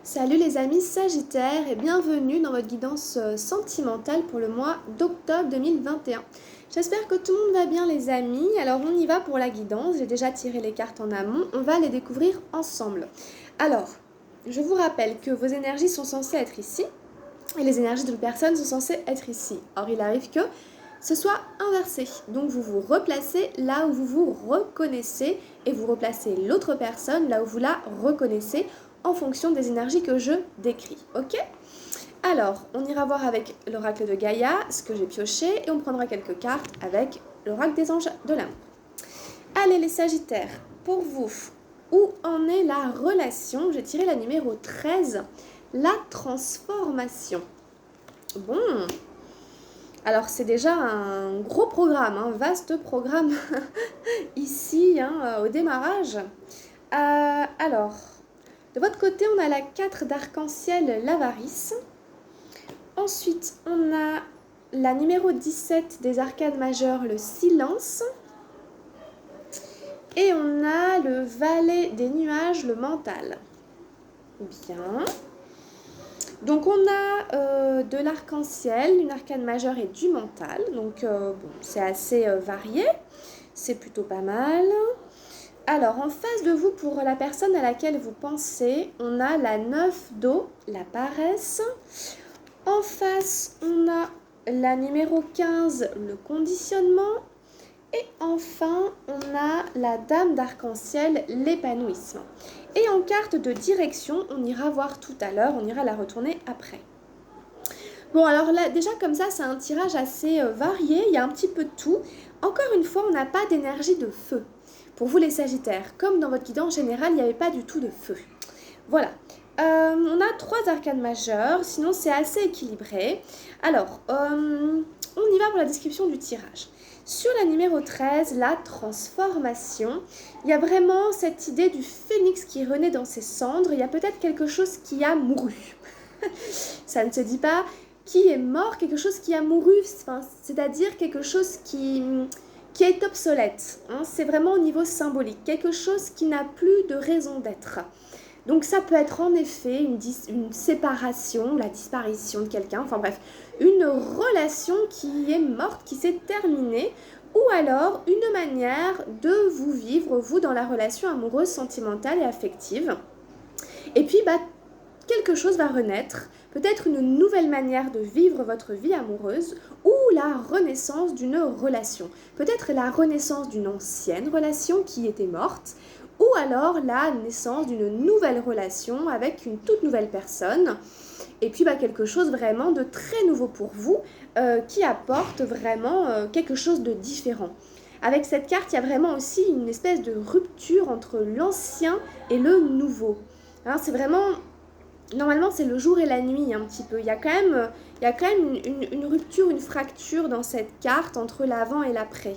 Salut les amis Sagittaires et bienvenue dans votre guidance sentimentale pour le mois d'octobre 2021. J'espère que tout le monde va bien les amis. Alors on y va pour la guidance, j'ai déjà tiré les cartes en amont, on va les découvrir ensemble. Alors, je vous rappelle que vos énergies sont censées être ici et les énergies de personnes sont censées être ici. Or il arrive que ce soit inversé. Donc vous vous replacez là où vous vous reconnaissez et vous replacez l'autre personne là où vous la reconnaissez en fonction des énergies que je décris. Ok ? Alors, on ira voir avec l'oracle de Gaïa ce que j'ai pioché et on prendra quelques cartes avec l'oracle des anges de l'amour. Allez les Sagittaires, pour vous, où en est la relation ? J'ai tiré la numéro 13, la transformation. Bon, alors c'est déjà un gros programme, un vaste programme ici au démarrage. Alors, de votre côté, on a la 4 d'arc-en-ciel, l'avarice. Ensuite, on a la numéro 17 des arcades majeures, le silence. Et on a le valet des nuages, le mental. Bien. Donc on a de l'arc-en-ciel, une arcade majeure et du mental. Donc bon, c'est assez varié. C'est plutôt pas mal. Alors, en face de vous, pour la personne à laquelle vous pensez, on a la 9 d'eau, la paresse. En face, on a la numéro 15, le conditionnement. Et enfin, on a la dame d'arc-en-ciel, l'épanouissement. Et en carte de direction, on ira voir tout à l'heure, on ira la retourner après. Bon, alors là, déjà comme ça, c'est un tirage assez varié, il y a un petit peu de tout. Encore une fois, on n'a pas d'énergie de feu. Pour vous les Sagittaires, comme dans votre guidance générale, il n'y avait pas du tout de feu. Voilà. On a 3 arcades majeures, sinon c'est assez équilibré. Alors, on y va pour la description du tirage. Sur la numéro 13, la transformation, il y a vraiment cette idée du phénix qui renaît dans ses cendres. Il y a peut-être quelque chose qui a mouru. Ça ne se dit pas qui est mort, quelque chose qui a mouru, c'est-à-dire quelque chose qui est obsolète. C'est vraiment au niveau symbolique, quelque chose qui n'a plus de raison d'être. Donc ça peut être en effet une séparation, la disparition de quelqu'un, enfin bref, une relation qui est morte, qui s'est terminée, ou alors une manière de vous vivre, vous, dans la relation amoureuse, sentimentale et affective. Et puis, quelque chose va renaître, peut-être une nouvelle manière de vivre votre vie amoureuse ou la renaissance d'une relation. Peut-être la renaissance d'une ancienne relation qui était morte ou alors la naissance d'une nouvelle relation avec une toute nouvelle personne. Et puis quelque chose vraiment de très nouveau pour vous qui apporte vraiment quelque chose de différent. Avec cette carte, il y a vraiment aussi une espèce de rupture entre l'ancien et le nouveau. Alors, c'est vraiment... Normalement, c'est le jour et la nuit un petit peu. Il y a quand même une rupture, une fracture dans cette carte entre l'avant et l'après.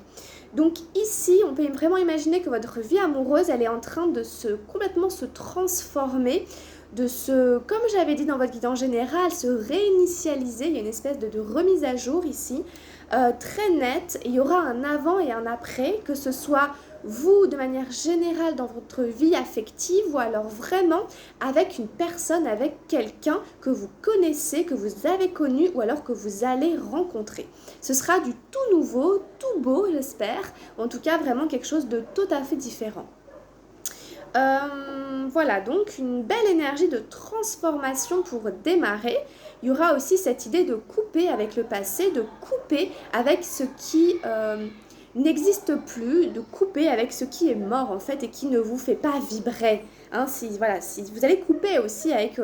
Donc ici, on peut vraiment imaginer que votre vie amoureuse, elle est en train de complètement se transformer, comme j'avais dit dans votre guidance générale, se réinitialiser. Il y a une espèce de remise à jour ici, très nette. Il y aura un avant et un après, que ce soit vous de manière générale dans votre vie affective ou alors vraiment avec une personne, avec quelqu'un que vous connaissez, que vous avez connu ou alors que vous allez rencontrer. Ce sera du tout nouveau, tout beau j'espère, en tout cas vraiment quelque chose de tout à fait différent. Voilà, donc une belle énergie de transformation pour démarrer. Il y aura aussi cette idée de couper avec le passé, de couper avec ce qui n'existe plus, de couper avec ce qui est mort en fait et qui ne vous fait pas vibrer. Si vous allez couper aussi avec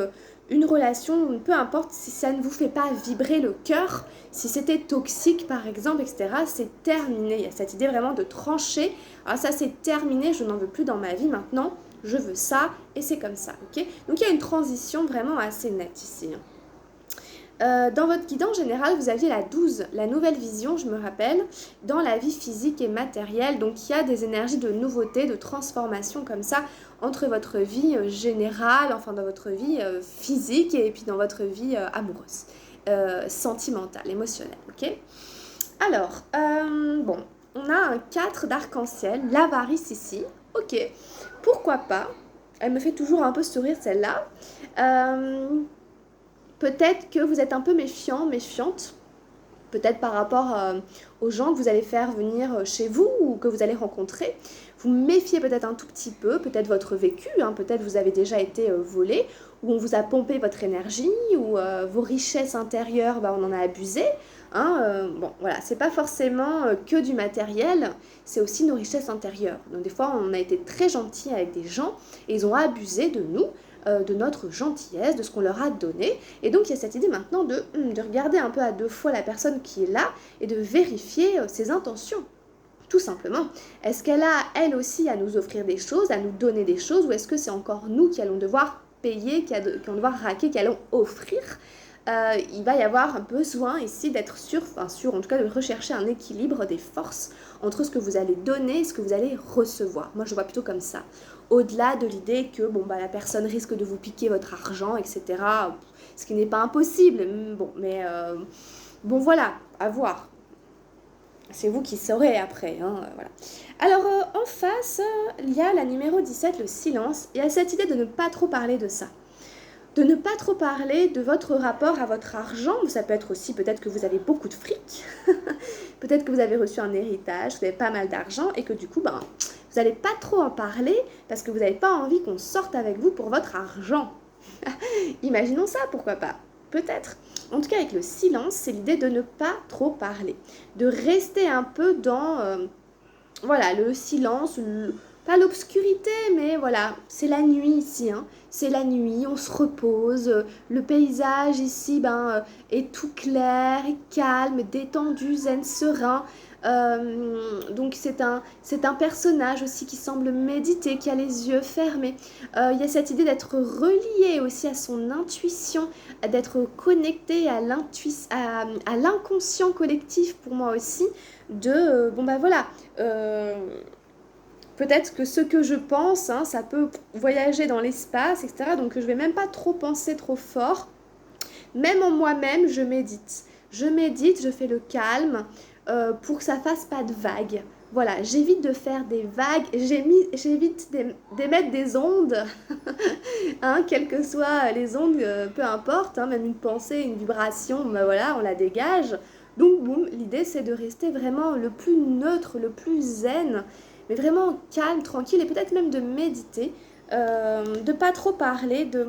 une relation, peu importe si ça ne vous fait pas vibrer le cœur, si c'était toxique par exemple, etc., c'est terminé. Il y a cette idée vraiment de trancher. Alors ça c'est terminé, je n'en veux plus dans ma vie maintenant, je veux ça et c'est comme ça, ok ? Donc il y a une transition vraiment assez nette ici. Dans votre guidance générale, vous aviez la 12, la nouvelle vision, je me rappelle, dans la vie physique et matérielle. Donc il y a des énergies de nouveauté, de transformation comme ça entre votre vie générale, enfin dans votre vie physique et puis dans votre vie amoureuse, sentimentale, émotionnelle. Ok ? Alors, on a un 4 d'arc-en-ciel, l'avarice ici. Ok, pourquoi pas ? Elle me fait toujours un peu sourire celle-là. Peut-être que vous êtes un peu méfiant, méfiante. Peut-être par rapport aux gens que vous allez faire venir chez vous ou que vous allez rencontrer. Vous méfiez peut-être un tout petit peu, peut-être votre vécu, hein, peut-être vous avez déjà été volé, ou on vous a pompé votre énergie, ou vos richesses intérieures, bah, on en a abusé. Hein, bon, voilà, c'est pas forcément que du matériel, c'est aussi nos richesses intérieures. Donc des fois, on a été très gentil avec des gens et ils ont abusé de nous, de notre gentillesse, de ce qu'on leur a donné. Et donc il y a cette idée maintenant de regarder un peu à deux fois la personne qui est là et de vérifier ses intentions. Tout simplement. Est-ce qu'elle a, elle aussi, à nous offrir des choses, à nous donner des choses, ou est-ce que c'est encore nous qui allons devoir payer, qui allons devoir raquer, qui allons offrir? Il va y avoir un besoin ici d'être sûr, enfin sûr, en tout cas de rechercher un équilibre des forces entre ce que vous allez donner et ce que vous allez recevoir. Moi, je vois plutôt comme ça. Au-delà de l'idée que bon, bah, la personne risque de vous piquer votre argent, etc. Ce qui n'est pas impossible. Bon, mais bon, voilà, à voir. C'est vous qui saurez après. Hein, voilà. Alors, en face, il y a la numéro 17, le silence. Il y a cette idée de ne pas trop parler de ça. De ne pas trop parler de votre rapport à votre argent. Ça peut être aussi peut-être que vous avez beaucoup de fric. Peut-être que vous avez reçu un héritage, vous avez pas mal d'argent et que du coup, ben, vous n'allez pas trop en parler parce que vous n'avez pas envie qu'on sorte avec vous pour votre argent. Imaginons ça, pourquoi pas? Peut-être. En tout cas, avec le silence, c'est l'idée de ne pas trop parler. De rester un peu dans voilà, le silence, pas l'obscurité, mais voilà, c'est la nuit ici. Hein. C'est la nuit, on se repose. Le paysage ici est tout clair, et calme, détendu, zen, serein. Donc c'est un personnage aussi qui semble méditer, qui a les yeux fermés. Il y a cette idée d'être relié aussi à son intuition, d'être connecté à l'inconscient collectif pour moi aussi, de bon bah voilà, peut-être que ce que je pense, hein, ça peut voyager dans l'espace, etc. Donc je vais même pas trop penser trop fort. Même en moi-même, je médite. Je médite, je fais le calme pour que ça fasse pas de vagues. Voilà, j'évite de faire des vagues, j'évite d'émettre des ondes, hein, quelles que soient les ondes, peu importe, hein, même une pensée, une vibration, ben voilà, on la dégage. Donc, boum, l'idée c'est de rester vraiment le plus neutre, le plus zen, mais vraiment calme, tranquille, et peut-être même de méditer, de pas trop parler de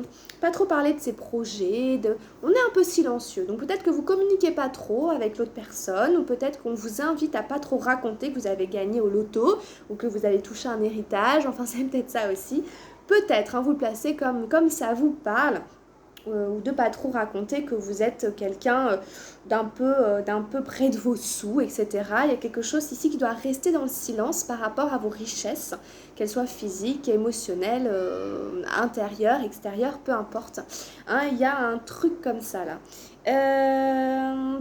ses projets, on est un peu silencieux, donc peut-être que vous communiquez pas trop avec l'autre personne, ou peut-être qu'on vous invite à pas trop raconter que vous avez gagné au loto, ou que vous avez touché un héritage, enfin c'est peut-être ça aussi, peut-être, hein, vous le placez comme ça vous parle, ou de pas trop raconter que vous êtes quelqu'un d'un peu près de vos sous, etc. Il y a quelque chose ici qui doit rester dans le silence par rapport à vos richesses, qu'elles soient physiques, émotionnelles, intérieures, extérieures, peu importe. Hein, il y a un truc comme ça là.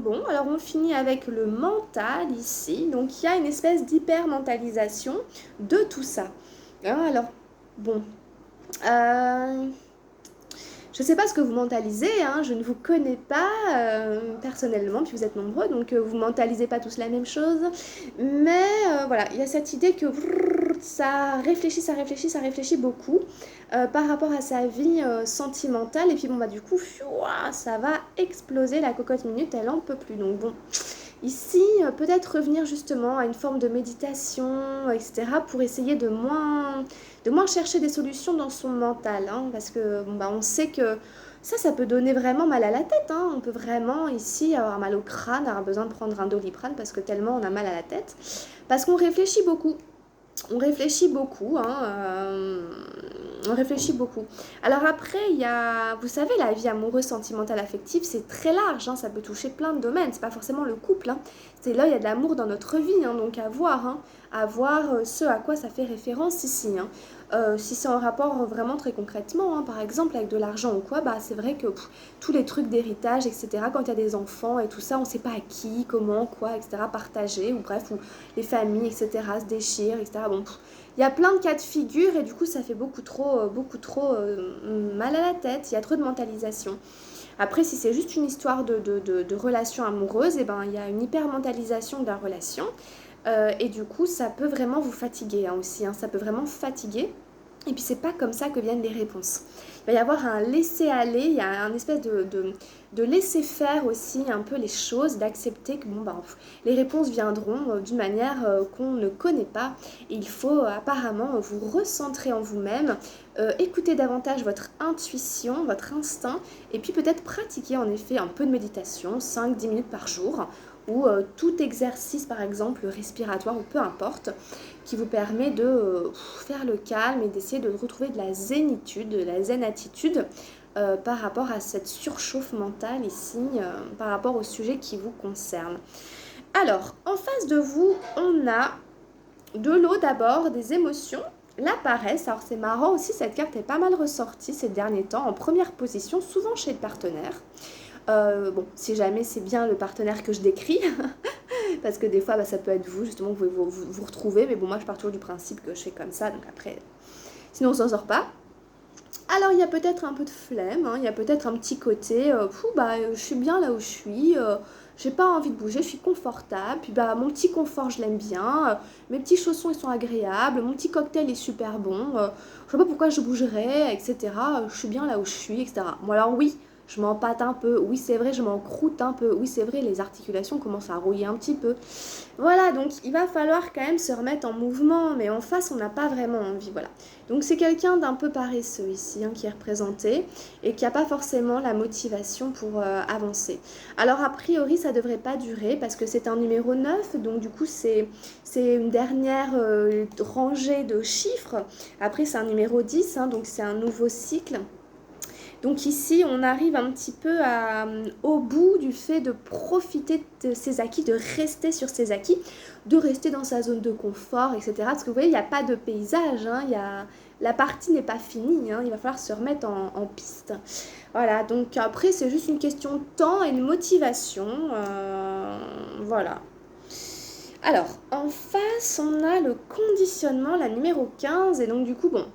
Bon, alors on finit avec le mental ici. Donc il y a une espèce d'hyper-mentalisation de tout ça. Hein, alors, bon. Je ne sais pas ce que vous mentalisez, hein, je ne vous connais pas personnellement, puis vous êtes nombreux, donc vous mentalisez pas tous la même chose. Mais voilà, il y a cette idée que ça réfléchit, ça réfléchit, ça réfléchit beaucoup par rapport à sa vie sentimentale. Et puis bon, bah du coup, ça va exploser, la cocotte minute, elle en peut plus. Donc bon, ici, peut-être revenir justement à une forme de méditation, etc., pour essayer de moins chercher des solutions dans son mental, hein, parce que bon, bah, on sait que ça peut donner vraiment mal à la tête. Hein. On peut vraiment ici avoir mal au crâne, avoir besoin de prendre un Doliprane parce que tellement on a mal à la tête. Parce qu'on réfléchit beaucoup. On réfléchit beaucoup, hein, on réfléchit beaucoup. Alors après, il y a, vous savez, la vie amoureuse, sentimentale, affective, c'est très large, hein, ça peut toucher plein de domaines, c'est pas forcément le couple, hein. C'est là, il y a de l'amour dans notre vie, hein, donc à voir ce à quoi ça fait référence ici. Hein. Si c'est en rapport vraiment très concrètement, hein, par exemple avec de l'argent ou quoi, bah c'est vrai que tous les trucs d'héritage, etc., quand il y a des enfants et tout ça, on ne sait pas à qui, comment, quoi, etc., partager, ou bref, ou les familles, etc., se déchirent, etc. Bon, il y a plein de cas de figure et du coup ça fait beaucoup trop mal à la tête, il y a trop de mentalisation. Après, si c'est juste une histoire de relation amoureuse, et ben, il y a une hypermentalisation de la relation. Et du coup, ça peut vraiment vous fatiguer, hein, aussi. Hein, ça peut vraiment fatiguer. Et puis c'est pas comme ça que viennent les réponses. Il va y avoir un laisser-aller, il y a un espèce de laisser faire aussi un peu les choses, d'accepter que bon, bah, les réponses viendront d'une manière qu'on ne connaît pas. Et il faut apparemment vous recentrer en vous-même, écouter davantage votre intuition, votre instinct, et puis peut-être pratiquer en effet un peu de méditation, 5-10 minutes par jour, ou tout exercice par exemple respiratoire ou peu importe, qui vous permet de faire le calme et d'essayer de retrouver de la zénitude, de la zen attitude par rapport à cette surchauffe mentale ici, par rapport au sujet qui vous concerne. Alors, en face de vous, on a de l'eau d'abord, des émotions, la paresse. Alors c'est marrant aussi, cette carte est pas mal ressortie ces derniers temps, en première position, souvent chez le partenaire. Bon, si jamais c'est bien le partenaire que je décris, parce que des fois bah, ça peut être vous, justement, vous pouvez vous retrouver, mais bon, moi je pars toujours du principe que je fais comme ça, donc après, sinon on s'en sort pas. Alors il y a peut-être un peu de flemme, hein, il y a peut-être un petit côté, je suis bien là où je suis, j'ai pas envie de bouger, je suis confortable, puis bah mon petit confort je l'aime bien, mes petits chaussons ils sont agréables, mon petit cocktail est super bon, je sais pas pourquoi je bougerais, etc. Je suis bien là où je suis, etc. Bon alors oui, je m'empâte un peu, oui c'est vrai, je m'en croûte un peu, oui c'est vrai, les articulations commencent à rouiller un petit peu. Voilà, donc il va falloir quand même se remettre en mouvement, mais en face on n'a pas vraiment envie, voilà. Donc c'est quelqu'un d'un peu paresseux ici, hein, qui est représenté, et qui n'a pas forcément la motivation pour avancer. Alors a priori ça devrait pas durer, parce que c'est un numéro 9, donc du coup c'est une dernière rangée de chiffres. Après c'est un numéro 10, hein, donc c'est un nouveau cycle. Donc ici, on arrive un petit peu au bout du fait de profiter de ses acquis, de rester sur ses acquis, de rester dans sa zone de confort, etc. Parce que vous voyez, il n'y a pas de paysage, hein, la partie n'est pas finie, hein, il va falloir se remettre en piste. Voilà, donc après, c'est juste une question de temps et de motivation. Voilà. Alors, en face, on a le conditionnement, la numéro 15, et donc du coup, bon,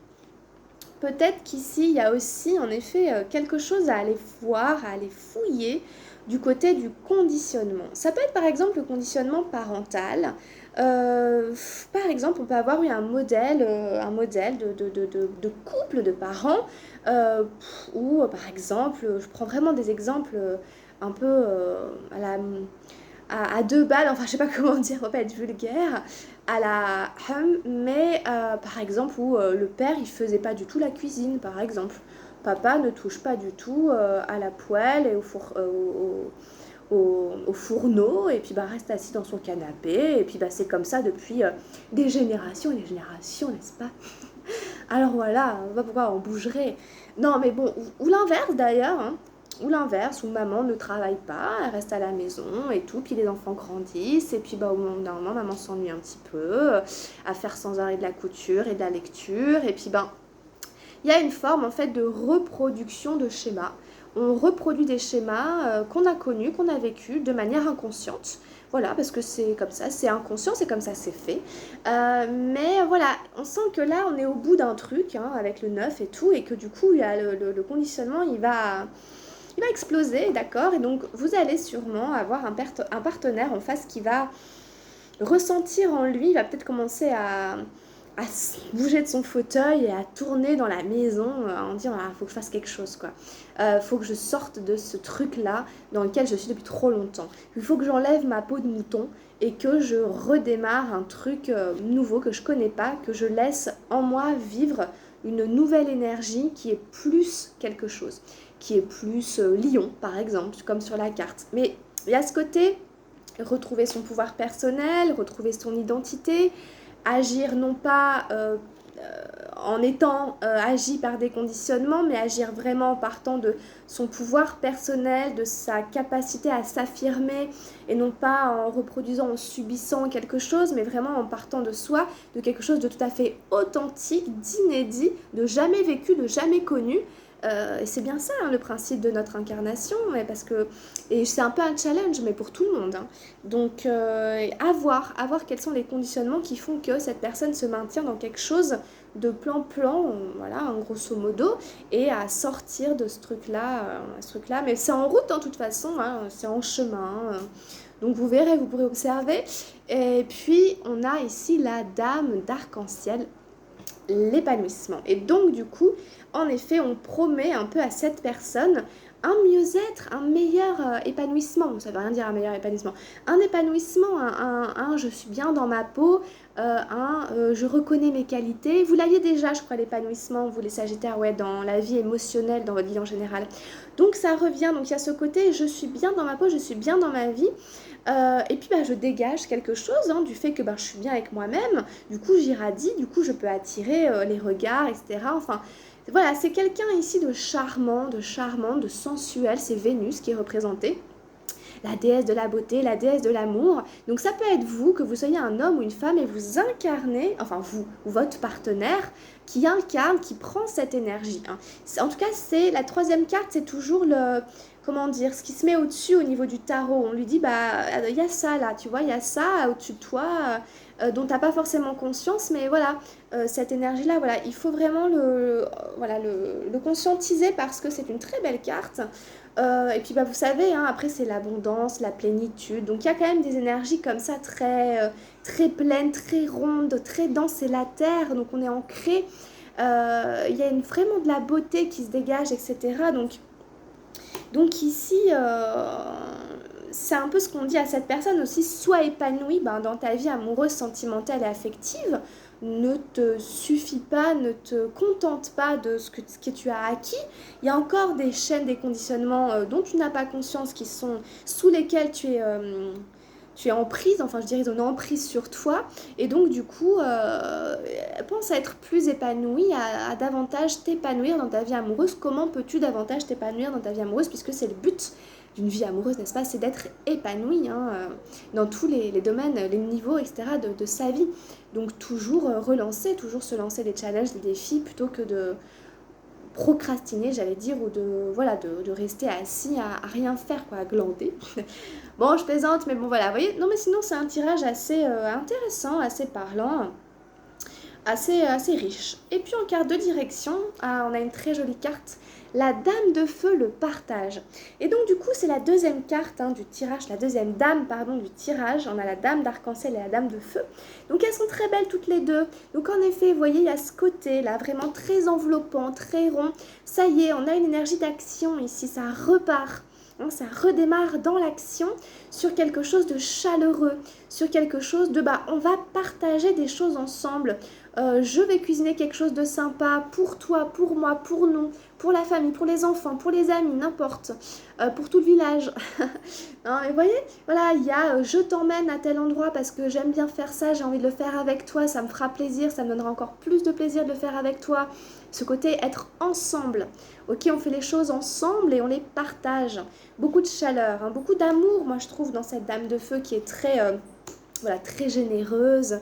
peut-être qu'ici, il y a aussi en effet quelque chose à aller voir, à aller fouiller du côté du conditionnement. Ça peut être par exemple le conditionnement parental. Par exemple, on peut avoir eu un modèle de couple de parents où, par exemple, je prends vraiment des exemples un peu à deux balles, enfin je sais pas comment dire, on va pas être vulgaire, à la mais par exemple où le père il faisait pas du tout la cuisine par exemple. Papa ne touche pas du tout à la poêle et au fourneau et puis bah reste assis dans son canapé et puis bah c'est comme ça depuis des générations et des générations, n'est-ce pas? Alors voilà, on va pouvoir en bougerait. Non mais bon, ou l'inverse d'ailleurs, hein. Ou l'inverse, où maman ne travaille pas, elle reste à la maison et tout, puis les enfants grandissent, et puis bah, au bout d'un moment, maman s'ennuie un petit peu, à faire sans arrêt de la couture et de la lecture, et puis ben, il y a une forme en fait de reproduction de schémas. On reproduit des schémas qu'on a connus, qu'on a vécus de manière inconsciente. Voilà, parce que c'est comme ça, c'est inconscient, c'est comme ça, c'est fait. Mais voilà, on sent que là, on est au bout d'un truc, hein, avec le 9 et tout, et que du coup, il y a le conditionnement, il va exploser, d'accord? Et donc, vous allez sûrement avoir un partenaire en face qui va ressentir en lui, il va peut-être commencer à bouger de son fauteuil et à tourner dans la maison en disant ah, faut que je fasse quelque chose quoi. Faut que je sorte de ce truc là dans lequel je suis depuis trop longtemps. Il faut que j'enlève ma peau de mouton et que je redémarre un truc nouveau que je connais pas, que je laisse en moi vivre une nouvelle énergie qui est plus quelque chose, qui est plus lion par exemple, comme sur la carte. Mais il y a ce côté retrouver son pouvoir personnel, retrouver son identité, agir non pas en étant agi par des conditionnements, mais agir vraiment en partant de son pouvoir personnel, de sa capacité à s'affirmer, et non pas en reproduisant, en subissant quelque chose, mais vraiment en partant de soi, de quelque chose de tout à fait authentique, d'inédit, de jamais vécu, de jamais connu. Et c'est bien ça, hein, le principe de notre incarnation, et c'est un peu un challenge, mais pour tout le monde, hein. Donc, à voir quels sont les conditionnements qui font que cette personne se maintient dans quelque chose de plan-plan, voilà, en grosso modo, et à sortir de ce truc-là. Mais c'est en route, en toute façon, hein, c'est en chemin. Donc, vous verrez, vous pourrez observer. Et puis, on a ici la dame d'arc-en-ciel. l'épanouissement. Et donc du coup, en effet, on promet un peu à cette personne un mieux-être, un meilleur épanouissement. Ça ne veut rien dire un meilleur épanouissement. Un épanouissement, je suis bien dans ma peau, je reconnais mes qualités. Vous l'aviez déjà, je crois, l'épanouissement, vous les Sagittaires, ouais, dans la vie émotionnelle, dans votre vie en général. Donc ça revient, donc il y a ce côté, je suis bien dans ma peau, je suis bien dans ma vie. Et puis je dégage quelque chose du fait que je suis bien avec moi-même, du coup j'irradie, du coup je peux attirer les regards, etc. Enfin, voilà, c'est quelqu'un ici de charmant, de charmante, de sensuel, c'est Vénus qui est représentée. La déesse de la beauté, la déesse de l'amour. Donc ça peut être vous, que vous soyez un homme ou une femme et vous incarnez, enfin vous ou votre partenaire, qui incarne, qui prend cette énergie. En tout cas, c'est la troisième carte, c'est toujours le, comment dire, ce qui se met au-dessus au niveau du tarot. On lui dit, il y a ça là, tu vois, il y a ça au-dessus de toi, dont tu n'as pas forcément conscience, mais voilà, cette énergie-là, voilà, il faut vraiment le conscientiser parce que c'est une très belle carte. Et puis vous savez, après c'est l'abondance, la plénitude. Donc il y a quand même des énergies comme ça très pleines, très rondes, très denses. C'est la terre, donc on est ancré. Il y a vraiment de la beauté qui se dégage, etc. Donc ici, c'est un peu ce qu'on dit à cette personne aussi, sois épanouie dans ta vie amoureuse, sentimentale et affective. Ne te suffis pas, ne te contente pas de ce que tu as acquis. Il y a encore des chaînes, des conditionnements dont tu n'as pas conscience, qui sont sous lesquels tu es en prise, enfin je dirais ils ont une emprise sur toi, et donc du coup pense à être plus épanouie, à davantage t'épanouir dans ta vie amoureuse. Comment peux-tu davantage t'épanouir dans ta vie amoureuse, puisque c'est le but d'une vie amoureuse, n'est-ce pas, c'est d'être épanoui dans tous les domaines, les niveaux, etc. de sa vie. Donc toujours relancer, toujours se lancer des challenges, des défis, plutôt que de procrastiner, j'allais dire, ou de rester assis à rien faire, à glander. Bon, je plaisante, mais bon, voilà, vous voyez. Non, mais sinon, c'est un tirage assez intéressant, assez parlant, assez riche. Et puis, en carte de direction, on a une très jolie carte, la Dame de Feu, le partage. Et donc, du coup, c'est la deuxième carte du tirage, la deuxième dame, du tirage. On a la Dame d'Arc-en-Ciel et la Dame de Feu. Donc, elles sont très belles toutes les deux. Donc, en effet, vous voyez, il y a ce côté-là, vraiment très enveloppant, très rond. Ça y est, on a une énergie d'action ici, ça repart. Ça redémarre dans l'action sur quelque chose de chaleureux, sur quelque chose de on va partager des choses ensemble. Je vais cuisiner quelque chose de sympa pour toi, pour moi, pour nous, pour la famille, pour les enfants, pour les amis, n'importe, pour tout le village. Non, mais vous voyez, voilà, il y a je t'emmène à tel endroit parce que j'aime bien faire ça, j'ai envie de le faire avec toi, ça me fera plaisir, ça me donnera encore plus de plaisir de le faire avec toi. Ce côté être ensemble. Ok, on fait les choses ensemble et on les partage. Beaucoup de chaleur, beaucoup d'amour, moi je trouve, dans cette Dame de Feu qui est très généreuse,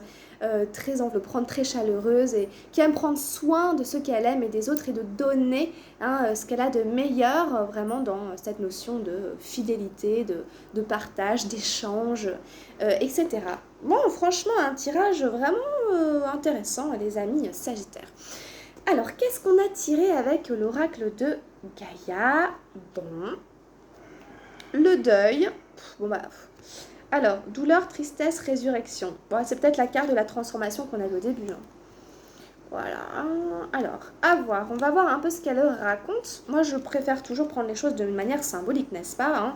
très enveloppante, très chaleureuse et qui aime prendre soin de ceux qu'elle aime et des autres et de donner ce qu'elle a de meilleur vraiment dans cette notion de fidélité, de partage, d'échange, etc. Bon, franchement, un tirage vraiment intéressant, les amis Sagittaires. Alors, qu'est-ce qu'on a tiré avec l'oracle de Gaïa? Bon, le deuil. Alors, douleur, tristesse, résurrection. Bon, c'est peut-être la carte de la transformation qu'on avait au début. Voilà. Alors, à voir. On va voir un peu ce qu'elle raconte. Moi, je préfère toujours prendre les choses d'une manière symbolique, n'est-ce pas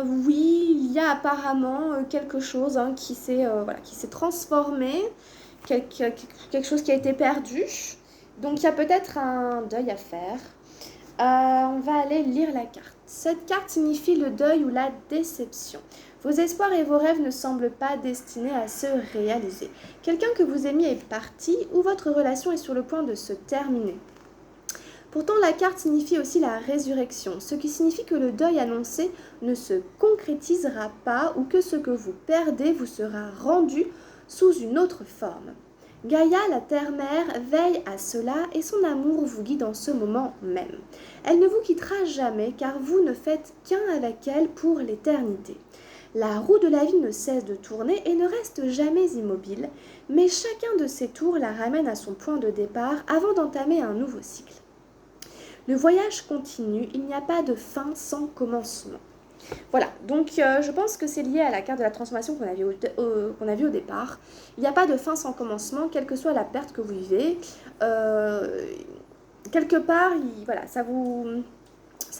oui, il y a apparemment quelque chose qui s'est transformé, quelque chose qui a été perdu. Donc, il y a peut-être un deuil à faire. On va aller lire la carte. Cette carte signifie le deuil ou la déception. Vos espoirs et vos rêves ne semblent pas destinés à se réaliser. Quelqu'un que vous aimiez est parti ou votre relation est sur le point de se terminer. Pourtant, la carte signifie aussi la résurrection, ce qui signifie que le deuil annoncé ne se concrétisera pas ou que ce que vous perdez vous sera rendu sous une autre forme. Gaïa, la terre-mère, veille à cela et son amour vous guide en ce moment même. Elle ne vous quittera jamais car vous ne faites qu'un avec elle pour l'éternité. La roue de la vie ne cesse de tourner et ne reste jamais immobile, mais chacun de ses tours la ramène à son point de départ avant d'entamer un nouveau cycle. Le voyage continue, il n'y a pas de fin sans commencement. Voilà, donc je pense que c'est lié à la carte de la transformation qu'on a vu au départ. Il n'y a pas de fin sans commencement, quelle que soit la perte que vous vivez. Euh, Quelque part, voilà, ça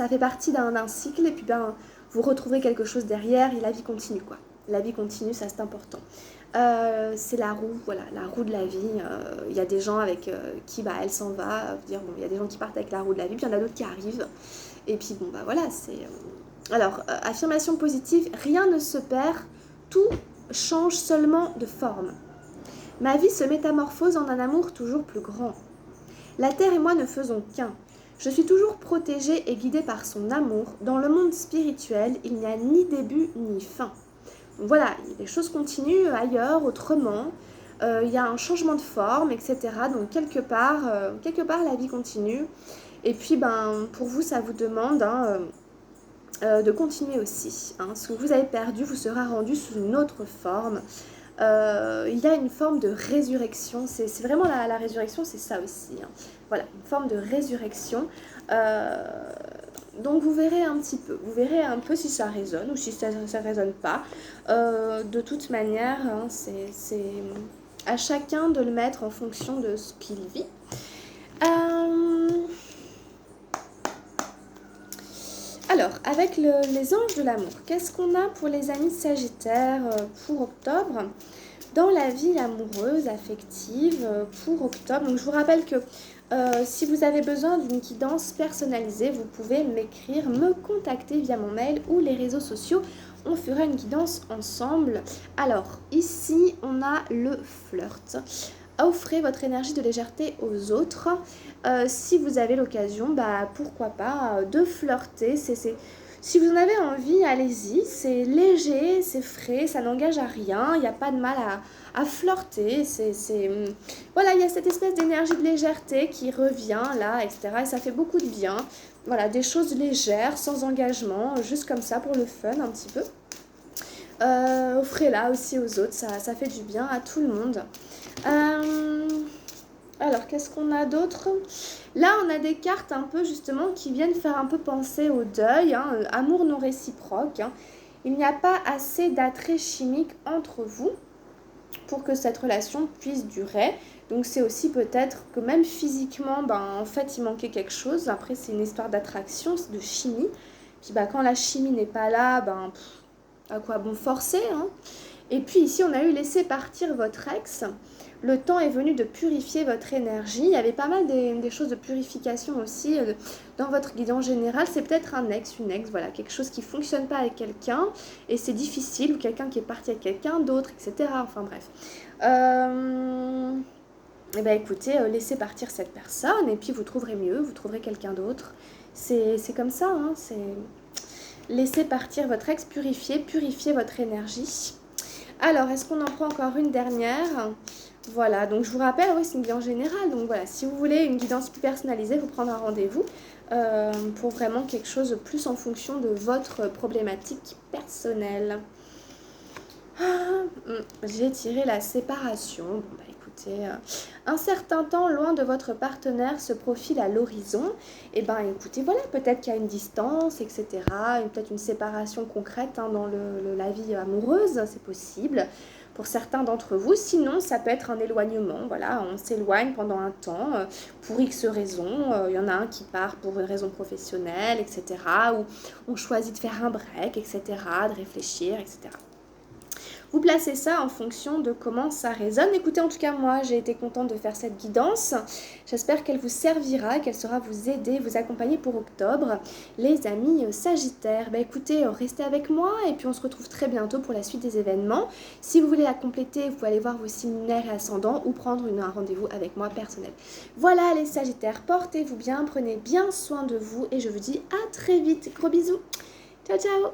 fait partie d'un cycle et puis ben, vous retrouverez quelque chose derrière et la vie continue quoi. La vie continue, ça c'est important. C'est la roue, voilà, la roue de la vie. Il y a des gens avec qui bah, elle s'en va. Dire, bon, il y a des gens qui partent avec la roue de la vie, puis il y en a d'autres qui arrivent. Et puis bon, bah voilà, c'est. Alors, affirmation positive, rien ne se perd, tout change seulement de forme. Ma vie se métamorphose en un amour toujours plus grand. La terre et moi ne faisons qu'un. Je suis toujours protégée et guidée par son amour. Dans le monde spirituel, il n'y a ni début ni fin. Donc voilà, les choses continuent ailleurs, autrement. Il y a un changement de forme, etc. Donc quelque part la vie continue. Et puis, ben, pour vous, ça vous demande de continuer aussi. Hein. Ce que vous avez perdu vous sera rendu sous une autre forme. Il y a une forme de résurrection. C'est vraiment la résurrection, c'est ça aussi. Hein. Voilà, une forme de résurrection. Donc vous verrez un petit peu. Vous verrez un peu si ça résonne ou si ça ne résonne pas. De toute manière, hein, c'est à chacun de le mettre en fonction de ce qu'il vit. Alors, avec les anges de l'amour, qu'est-ce qu'on a pour les amis Sagittaires pour octobre dans la vie amoureuse, affective pour octobre? Donc, je vous rappelle que si vous avez besoin d'une guidance personnalisée, vous pouvez m'écrire, me contacter via mon mail ou les réseaux sociaux. On fera une guidance ensemble. Alors, ici, on a le flirt. Offrez votre énergie de légèreté aux autres. Si vous avez l'occasion, bah, pourquoi pas de flirter. Si vous en avez envie, allez-y. C'est léger, c'est frais, ça n'engage à rien. Il n'y a pas de mal à flirter. Voilà, il y a cette espèce d'énergie de légèreté qui revient là, etc. Et ça fait beaucoup de bien. Voilà, des choses légères, sans engagement, juste comme ça pour le fun un petit peu. Offrez-la aussi aux autres, ça fait du bien à tout le monde. Alors, qu'est-ce qu'on a d'autre? Là, on a des cartes un peu justement qui viennent faire un peu penser au deuil, hein, amour non réciproque. Hein. Il n'y a pas assez d'attrait chimique entre vous pour que cette relation puisse durer. Donc c'est aussi peut-être que même physiquement, ben, en fait, il manquait quelque chose. Après, c'est une histoire d'attraction, de chimie. Puis ben, quand la chimie n'est pas là, ben, à quoi bon forcer, hein. Et puis ici, on a eu laissé partir votre ex. Le temps est venu de purifier votre énergie. Il y avait pas mal des choses de purification aussi dans votre guidance générale. C'est peut-être un ex, une ex, voilà, quelque chose qui ne fonctionne pas avec quelqu'un et c'est difficile, ou quelqu'un qui est parti avec quelqu'un d'autre, etc. Enfin bref. Et ben écoutez, laissez partir cette personne et puis vous trouverez mieux, vous trouverez quelqu'un d'autre. C'est comme ça, hein, c'est... Laissez partir votre ex, purifier votre énergie. Alors, est-ce qu'on en prend encore une dernière? Voilà, donc je vous rappelle, oui, c'est une guidance générale. Donc voilà, si vous voulez une guidance plus personnalisée, vous prendre un rendez-vous pour vraiment quelque chose de plus en fonction de votre problématique personnelle. J'ai tiré la séparation. Bon, bah écoutez, un certain temps loin de votre partenaire se profile à l'horizon. Et ben écoutez, voilà, peut-être qu'il y a une distance, etc. Peut-être une séparation concrète hein, dans la vie amoureuse, c'est possible pour certains d'entre vous. Sinon, ça peut être un éloignement. Voilà, on s'éloigne pendant un temps pour X raisons. Il y en a un qui part pour une raison professionnelle, etc. Ou on choisit de faire un break, etc. De réfléchir, etc. Vous placez ça en fonction de comment ça résonne. Écoutez, en tout cas, moi, j'ai été contente de faire cette guidance. J'espère qu'elle vous servira, qu'elle saura vous aider, vous accompagner pour octobre. Les amis Sagittaires, bah écoutez, restez avec moi et puis on se retrouve très bientôt pour la suite des événements. Si vous voulez la compléter, vous pouvez aller voir vos séminaires et ascendants ou prendre un rendez-vous avec moi personnel. Voilà les Sagittaires, portez-vous bien, prenez bien soin de vous et je vous dis à très vite. Gros bisous. Ciao, ciao.